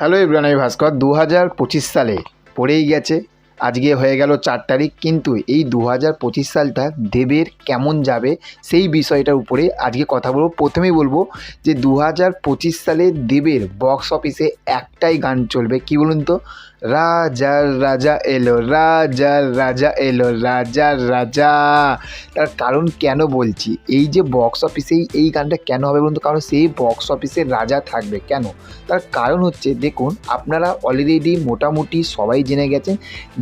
Hello everyone, আমি ভাস্কর। 2025 সালে পড়েই গেছে, আজকে হয়ে গেল 4 তারিখ। কিন্তু এই 2025 সালটা দেবের কেমন যাবে সেই বিষয়টার উপরে আজকে কথা বলবো। প্রথমেই বলবো যে 2025 সালে দেবের বক্স অফিসে একটাই গান চলবে, কি বলুন তো? রাজার রাজা এলো, রাজার রাজা এলো, রাজার রাজা। তার কারণ কেন বলছি, এই যে বক্স অফিসেই এই গানটা কেন হবে বলুন তো? কারণ সেই বক্স অফিসের রাজা থাকবে। কেন? তার কারণ হচ্ছে, দেখুন, আপনারা অলরেডি মোটামুটি সবাই জেনে গেছেন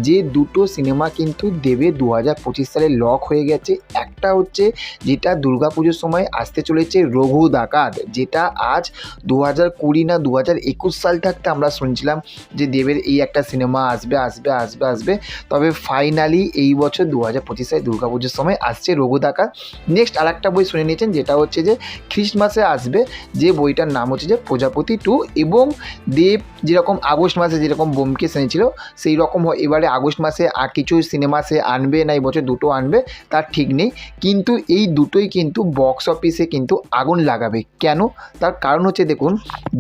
যে দুটো সিনেমা কিন্তু দেবে 2025 সালে লক হয়ে গেছে। একটা হচ্ছে যেটা দুর্গাপুজোর সময় আসতে চলেছে, রঘু ডাকাত, যেটা আজ 2020 না 2021 সাল থাকতে আমরা শুনছিলাম যে দেবের এই একটা সিনেমা আসবে আসবে আসবে আসবে। তবে ফাইনালি এই বছর 2025 সালে দুর্গাপুজোর সময় আসছে রঘু ডাকাত। নেক্সট আর একটা বই শুনে নিয়েছেন, যেটা হচ্ছে যে খ্রিস্টমাসে আসবে, যে বইটার নাম হচ্ছে যে প্রজাপতি 2। এবং দেব যেরকম আগস্ট মাসে যেরকম ব্যোমকেশ এনেছিল, সেই রকম এবারে আগস্ট মাসে আর কিছু সিনেমা সে আনবে না, এই বছর দুটো আনবে তার ঠিক নেই। কিন্তু এই দুটোই কিন্তু বক্স অফিসে কিন্তু আগুন লাগাবে। কেন? তার কারণ হচ্ছে, দেখুন,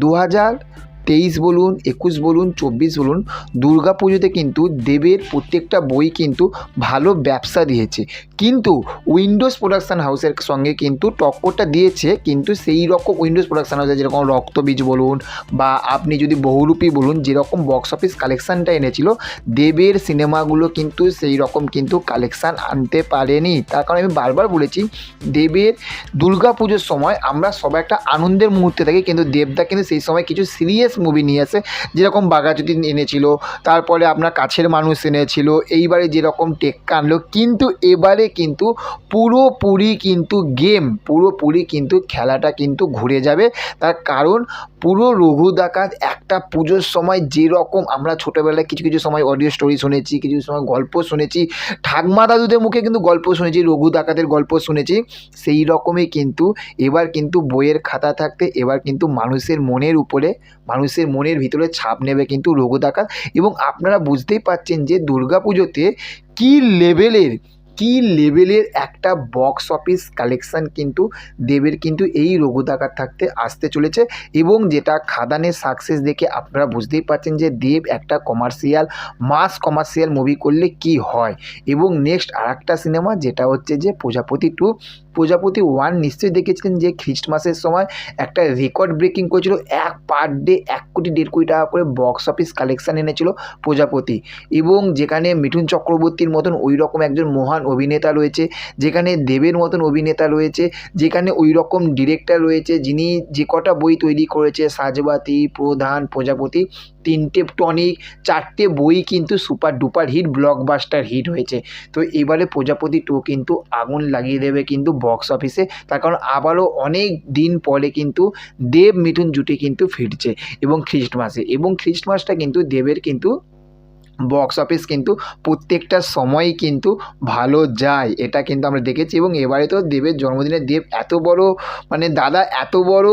2023 বলুন, 21 বলুন, 24 বলুন, দুর্গা পুজোতে কিন্তু দেবের প্রত্যেকটা বই কিন্তু ভালো ব্যবসা দিয়েছে। কিন্তু উইন্ডোজ প্রোডাকশান হাউসের সঙ্গে কিন্তু টক্করটা দিয়েছে। কিন্তু সেই রকম উইন্ডোজ প্রোডাকশান হাউসে যেরকম রক্তবীজ বলুন বা আপনি যদি বহুরূপী বলুন, যেরকম বক্স অফিস কালেকশানটা এনেছিল, দেবের সিনেমাগুলো কিন্তু সেই রকম কিন্তু কালেকশান আনতে পারেনি। তার কারণ আমি বারবার বলেছি, দেবের দুর্গা পুজোর সময় আমরা সবাই একটা আনন্দের মুহূর্তে থাকি, কিন্তু দেবদা কিন্তু সেই সময় কিছু সিরিয়াস মুভি নিয়ে আসে, যেরকম বাঘাযতীন এনেছিল, তারপরে আপনার কাছের মানুষ এনেছিল, এইবারে যেরকম টেক্কা আনলো। কিন্তু এবারে কিন্তু পুরোপুরি কিন্তু গেম, পুরোপুরি কিন্তু খেলাটা কিন্তু ঘুরে যাবে। তার কারণ পুরো রঘু ডাকাত একটা পুজোর সময় যেরকম আমরা ছোটোবেলায় কিছু কিছু সময় অডিও স্টোরি শুনেছি, কিছু সময় গল্প শুনেছি, ঠাকমা দাদুদের মুখে কিন্তু গল্প শুনেছি, রঘু ডাকাতের গল্প শুনেছি, সেই রকমই কিন্তু এবার কিন্তু বইয়ের খাতা থাকতে এবার কিন্তু মানুষের মনের উপরে, মানুষের মনের ভিতরে ছাপ নেবে কিন্তু রঘু ডাকাত। এবং আপনারা বুঝতেই পারছেন যে দুর্গা পুজোতে কী লেভেলের একটা বক্স অফিস কালেকশান কিন্তু দেবের কিন্তু এই রঘু ডাকাত থাকতে আসতে চলেছে। এবং যেটা খাদানের সাকসেস দেখে আপনারা বুঝতেই পারছেন যে দেব একটা মাস কমার্শিয়াল মুভি করলে কি হয়। এবং নেক্সট আর একটা সিনেমা, যেটা হচ্ছে যে প্রজাপতি 2। প্রজাপতি 1 নিশ্চয়ই দেখেছিলেন যে খ্রিস্টমাসের সময় একটা রেকর্ড ব্রেকিং করেছিল, এক পার ডে 1 কোটি 1.5 কোটি টাকা করে বক্স অফিস কালেকশান এনেছিল প্রজাপতি। এবং যেখানে মিঠুন চক্রবর্তীর মতন ওই রকম একজন মহান অভিনেতা রয়েছে, যেখানে দেবের মতন অভিনেতা রয়েছে, যেখানে ওই রকম ডিরেক্টর রয়েছে, যিনি যে কটা বই তৈরি করেছে, সাজবাতি, প্রধান, প্রজাপতি, 3টে টনিক, 4টে বই কিন্তু super duper hit, blockbuster hit হয়েছে। তো এবারে প্রজাপতি 2 কিন্তু আগুন লাগিয়ে দেবে কিন্তু বক্স অফিসে। তার কারণ আবারও অনেক দিন পরে কিন্তু দেব মিঠুন জুটি কিন্তু ফিরছে এবং খ্রিস্টমাসটা কিন্তু দেবের কিন্তু বক্স অফিস কিন্তু প্রত্যেকটা সময়ই কিন্তু ভালো যায়, এটা কিন্তু আমরা দেখেছি। এবং এবারে তো দেবের জন্মদিনে দেব এত বড়, মানে দাদা এত বড়,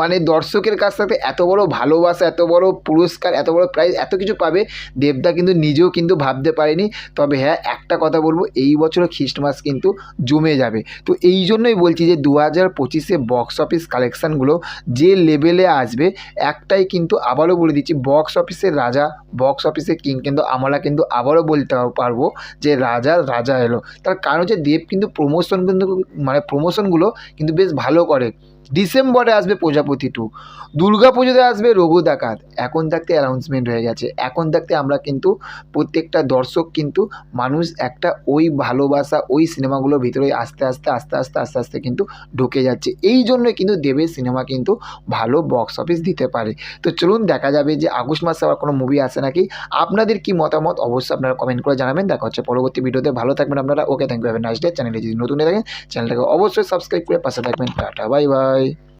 মানে দর্শকের কাছ থেকে এত বড় ভালোবাসা, এত বড় পুরস্কার, এত বড় প্রাইজ, এত কিছু পাবে দেবদা কিন্তু নিজেও কিন্তু ভাবতে পারেনি। তবে হ্যাঁ, একটা কথা বলবো, এই বছরও খ্রিস্টমাস কিন্তু জমে যাবে। তো এই জন্যই বলছি যে 2025-এ বক্স অফিস কালেকশানগুলো যে লেভেলে আসবে, একটাই কিন্তু আবারও বলে দিচ্ছি, বক্স অফিসের রাজা, বক্স অফিসের কিং কিন্তু আমরা কিন্তু আবারও বলতে পারবো যে রাজার রাজা এলো। তার কারণ হচ্ছে দেব কিন্তু প্রমোশনগুলো কিন্তু বেশ ভালো করে। ডিসেম্বরে আসবে প্রজাপতি 2, দুর্গা পুজোতে আসবে রঘু ডাকাত। এখন থাকতে অ্যানাউন্সমেন্ট হয়ে গেছে, এখন থাকতে আমরা কিন্তু প্রত্যেকটা দর্শক কিন্তু মানুষ একটা ওই ভালোবাসা, ওই সিনেমাগুলোর ভিতরে আস্তে আস্তে কিন্তু ঢুকে যাচ্ছে। এই জন্যই কিন্তু দেবের সিনেমা কিন্তু ভালো বক্স অফিস দিতে পারে। তো চলুন দেখা যাবে যে আগস্ট মাসে আবার কোনো মুভি আসে নাকি। আপনাদের কি মতামত অবশ্যই আপনারা কমেন্ট করে জানাবেন। দেখা হচ্ছে পরবর্তী ভিডিওতে। ভালো থাকবেন আপনারা। Okay, thank you, have a nice day. চ্যানেলে যদি নতুন হয়ে থাকেন, চ্যানেলটাকে অবশ্যই সাবস্ক্রাইব করে পাশে থাকবেন। Tata, bye bye.